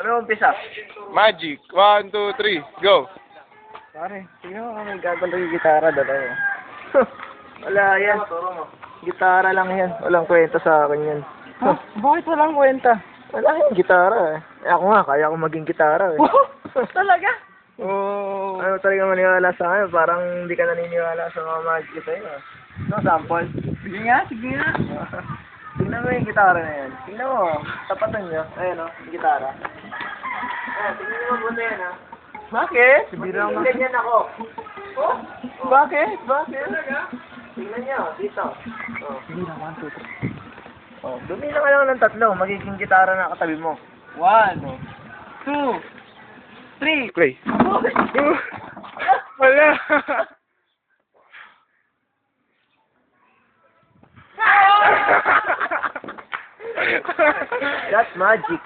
Ano umpisa? Magic. 1, 2, 3, go. Pare, tingnan mo may gagalaw yung gitara dalawa. Wala yan. Gitara lang yan. Walang kwenta sa akin yan. Ha? Bakit walang kwenta? Wala yung gitara eh. Ako nga, kaya ko maging gitara eh. Talaga? Oo. Ano talaga maniwala sa akin? Parang hindi ka naniniwala sa mga magic sa'yo. No, sample? Sige nga, sige nga. Tingnan mo yung gitara na yan. Tingnan mo, tapatan nyo. Ayan o, yung gitara. Ayan, tingnan nyo mabuti yan ha. Bakit? Sibirang ganyan ako. Oh? Bakit? Bakit? Tingnan nyo, dito. Oh. Sibirang 1, 2, 3. Oh, dumila ka lang ng tatlo. Magiging gitara na katabi mo. 1, 2, 3. Play. Wala. That's magic.